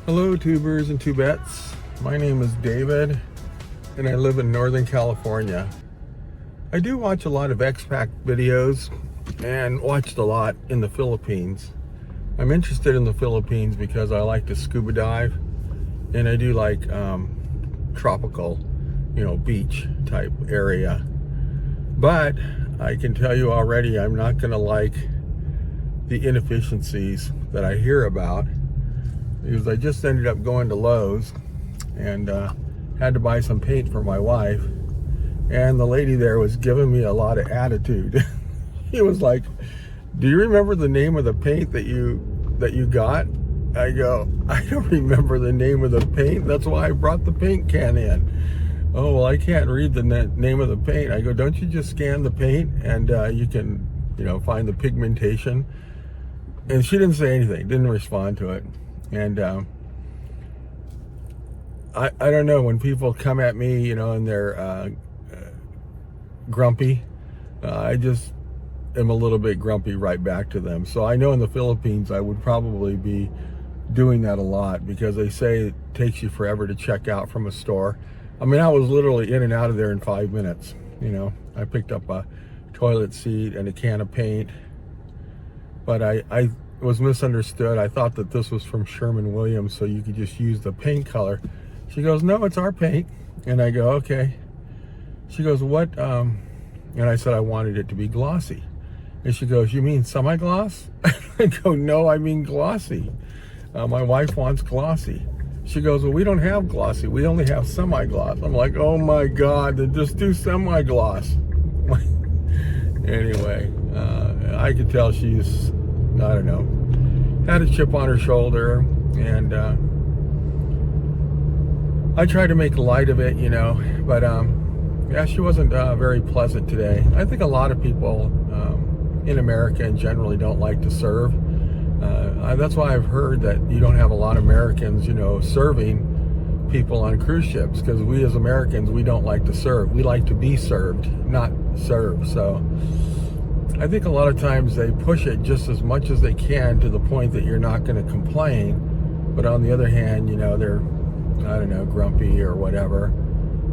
Hello, tubers and tubettes. My name is David, and I live in Northern California. I do watch a lot of expat videos and watched a lot in the Philippines. I'm interested in the Philippines because I like to scuba dive, and I do like tropical, beach type area. But I can tell you already, I'm not going to like the inefficiencies that I hear about, because I just ended up going to Lowe's and had to buy some paint for my wife, and the lady there was giving me a lot of attitude. He was like, "Do you remember the name of the paint that you got?" I go, "I don't remember the name of the paint. That's why I brought the paint can in." "Oh, well, I can't read the name of the paint." I go, "Don't you just scan the paint and you can, find the pigmentation?" And she didn't say anything, didn't respond to it. And I don't know, when people come at me, and they're grumpy, I just am a little bit grumpy right back to them. So I know in the Philippines I would probably be doing that a lot, because they say it takes you forever to check out from a store. I mean, I was literally in and out of there in 5 minutes. I picked up a toilet seat and a can of paint, but I was misunderstood. I thought that this was from Sherwin-Williams, so you could just use the paint color. She goes, "No, it's our paint." And I go, "Okay." She goes, "What?" And I said I wanted it to be glossy. And she goes, "You mean semi-gloss?" I go, "No, I mean glossy. My wife wants glossy." She goes, "Well, we don't have glossy. We only have semi-gloss." I'm like, "Oh my God, then just do semi-gloss." Anyway, I could tell she's, I don't know, had a chip on her shoulder, and I tried to make light of it, but yeah, she wasn't very pleasant today. I think a lot of people in America and generally don't like to serve. That's why I've heard that you don't have a lot of Americans, serving people on cruise ships, because we as Americans, we don't like to serve. We like to be served, not serve. So I think a lot of times they push it just as much as they can to the point that you're not going to complain. But on the other hand, they're, I don't know, grumpy or whatever.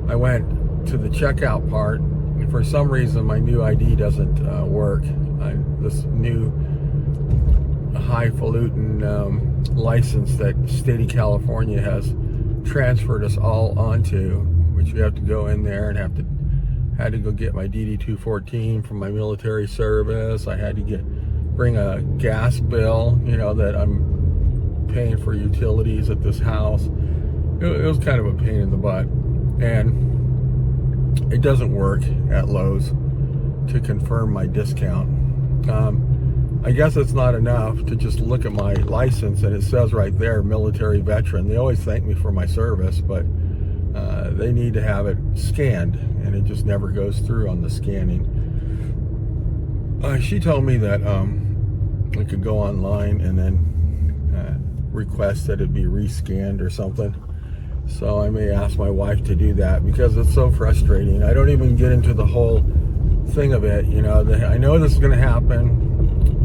I went to the checkout part, and for some reason my new ID doesn't work. This new highfalutin license that state of California has transferred us all onto, which you have to go in there and had to go get my DD-214 from my military service. I had to bring a gas bill, that I'm paying for utilities at this house. It was kind of a pain in the butt, and it doesn't work at Lowe's to confirm my discount. I guess it's not enough to just look at my license and it says right there, military veteran. They always thank me for my service, but they need to have it scanned, and it just never goes through on the scanning. She told me that I could go online and then request that it be rescanned or something. So I may ask my wife to do that, because it's so frustrating. I don't even get into the whole thing of it. I know this is going to happen.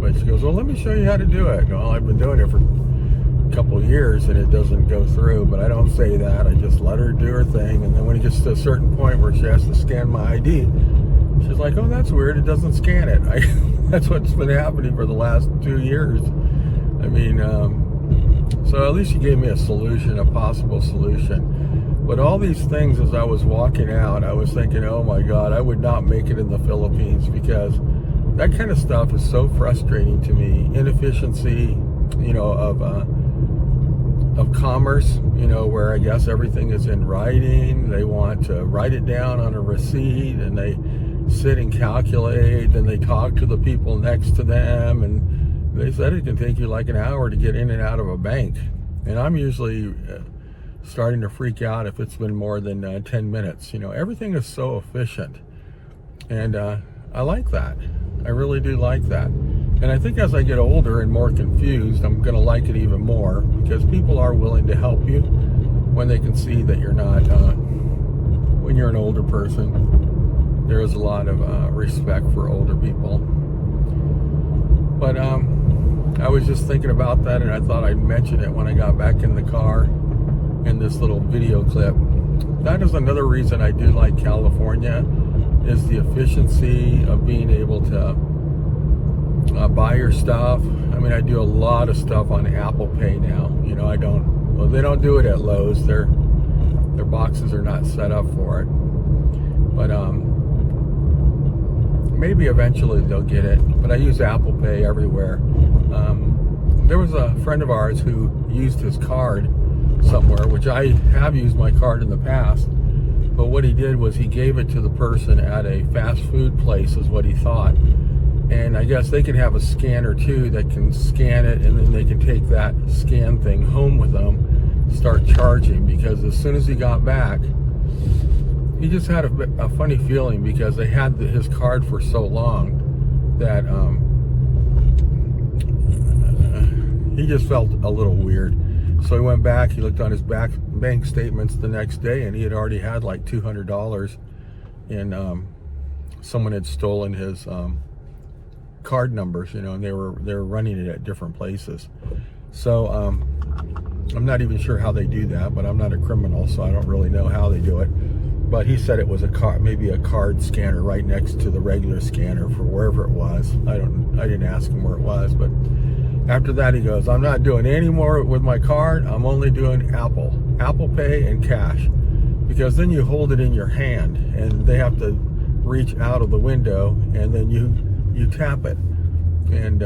But she goes, "Well, let me show you how to do it." Well, I've been doing it for a couple of years and it doesn't go through. But I don't say that. I just let her do her thing. And then when it gets to a certain point where she has to scan my ID, she's like, "Oh, that's weird. It doesn't scan it." That's what's been happening for the last 2 years. I mean, so at least she gave me a solution, a possible solution. But all these things, as I was walking out, I was thinking, oh my God, I would not make it in the Philippines, because that kind of stuff is so frustrating to me. Inefficiency, of commerce, where I guess everything is in writing. They want to write it down on a receipt, and they sit and calculate, and they talk to the people next to them, and they said it can take you like an hour to get in and out of a bank. And I'm usually starting to freak out if it's been more than 10 minutes. Everything is so efficient, and I like that. I really do like that. And I think as I get older and more confused, I'm going to like it even more, because people are willing to help you when they can see that you're not, when you're an older person, there is a lot of respect for older people. But I was just thinking about that, and I thought I'd mention it when I got back in the car in this little video clip. That is another reason I do like California, is the efficiency of being able to buy your stuff. I mean, I do a lot of stuff on Apple Pay now. You know, they don't do it at Lowe's. Their boxes are not set up for it. But maybe eventually they'll get it. But I use Apple Pay everywhere. There was a friend of ours who used his card somewhere, which I have used my card in the past. But what he did was he gave it to the person at a fast food place, is what he thought. And I guess they can have a scanner too that can scan it, and then they can take that scan thing home with them, start charging. Because as soon as he got back, he just had a funny feeling, because they had his card for so long that he just felt a little weird. So he went back, he looked on his bank statements the next day, and he had already had like $200 in someone had stolen his card numbers, you know, and they were running it at different places. So I'm not even sure how they do that, but I'm not a criminal, so I don't really know how they do it. But he said it was maybe a card scanner right next to the regular scanner for wherever it was. I didn't ask him where it was, but after that he goes, I'm not doing any more with my card. I'm only doing Apple Pay and cash, because then you hold it in your hand and they have to reach out of the window, and then you tap it, and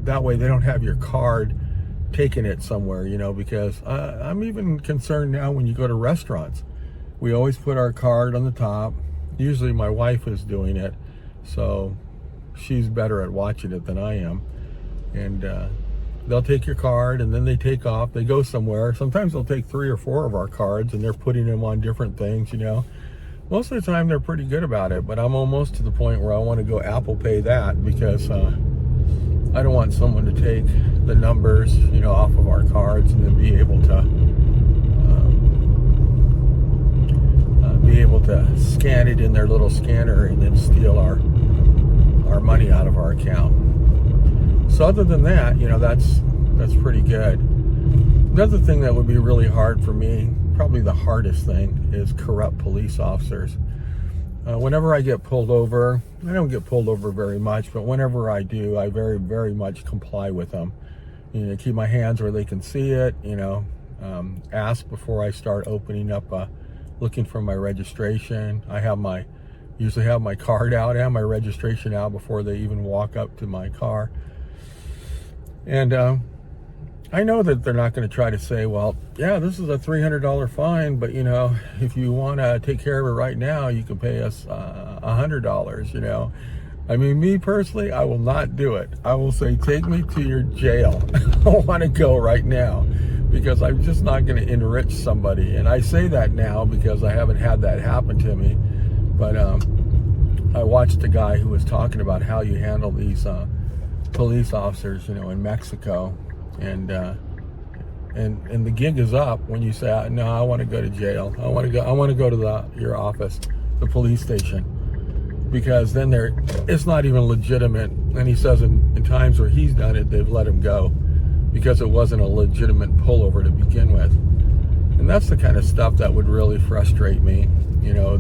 that way they don't have your card taking it somewhere, you know. Because I'm even concerned now when you go to restaurants, we always put our card on the top. Usually my wife is doing it, so she's better at watching it than I am. And they'll take your card, and then they take off, they go somewhere. Sometimes they'll take 3 or 4 of our cards, and they're putting them on different things, you know. Most of the time they're pretty good about it, but I'm almost to the point where I want to go Apple Pay that, because I don't want someone to take the numbers, you know, off of our cards and then be able to scan it in their little scanner and then steal our money out of our account. So other than that, you know, that's pretty good. Another thing that would be really hard for me, probably the hardest thing, is corrupt police officers. Whenever I get pulled over, I don't get pulled over very much, but whenever I do, I very, very much comply with them. You know, keep my hands where they can see it, you know, ask before I start opening up, looking for my registration. I usually have my card out and my registration out before they even walk up to my car. And I know that they're not going to try to say, well, yeah, this is a $300 fine, but, you know, if you want to take care of it right now, you can pay us $100, you know. I mean, me personally, I will not do it. I will say, take me to your jail. I want to go right now, because I'm just not going to enrich somebody. And I say that now because I haven't had that happen to me. But I watched a guy who was talking about how you handle these police officers, you know, in Mexico. And the gig is up when you say, no, I want to go to jail. I want to go to your office, the police station, because then it's not even legitimate. And he says in times where he's done it, they've let him go because it wasn't a legitimate pullover to begin with. And that's the kind of stuff that would really frustrate me, you know,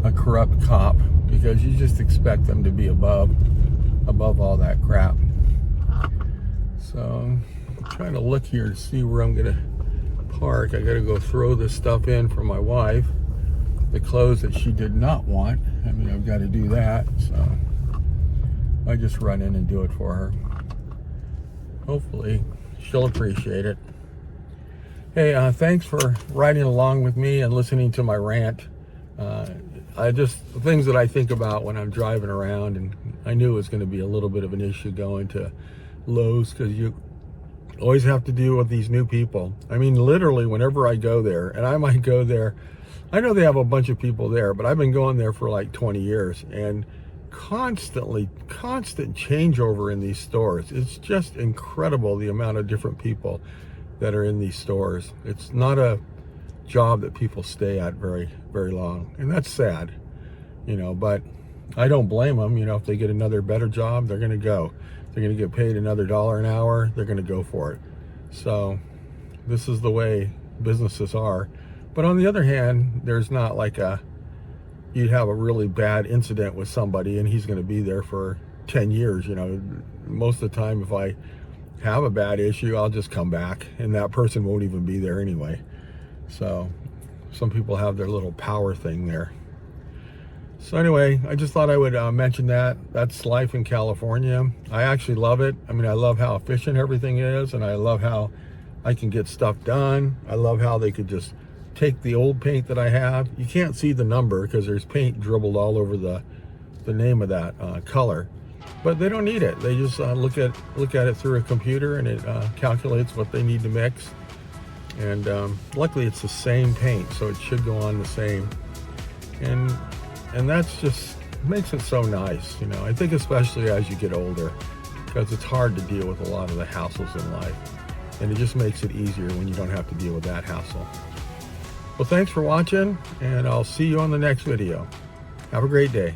a corrupt cop, because you just expect them to be above all that crap. So I'm trying to look here to see where I'm gonna park. I gotta go throw this stuff in for my wife, the clothes that she did not want. I mean, I've got to do that, so I just run in and do it for her. Hopefully she'll appreciate it. Hey, thanks for riding along with me and listening to my rant. Things that I think about when I'm driving around, and I knew it was going to be a little bit of an issue going to Lowe's, because you always have to deal with these new people. I mean, literally whenever I go there, and I might go there, I know they have a bunch of people there, but I've been going there for like 20 years, and constant changeover in these stores. It's just incredible the amount of different people that are in these stores. It's not a job that people stay at very, very long, and that's sad, you know, but I don't blame them. You know, if they get another better job, they're going to go. they're going to get paid another $1 an hour, they're going to go for it. So this is the way businesses are. But on the other hand, there's not like you'd have a really bad incident with somebody and he's going to be there for 10 years. You know, most of the time if I have a bad issue, I'll just come back and that person won't even be there anyway. So some people have their little power thing there. So anyway, I just thought I would mention that. That's life in California. I actually love it. I mean, I love how efficient everything is, and I love how I can get stuff done. I love how they could just take the old paint that I have. You can't see the number because there's paint dribbled all over the name of that color, but they don't need it. They just look at it through a computer, and it calculates what they need to mix. And luckily, it's the same paint, so it should go on the same. And that's just makes it so nice, you know. I think especially as you get older, because it's hard to deal with a lot of the hassles in life. And it just makes it easier when you don't have to deal with that hassle. Well, thanks for watching, and I'll see you on the next video. Have a great day.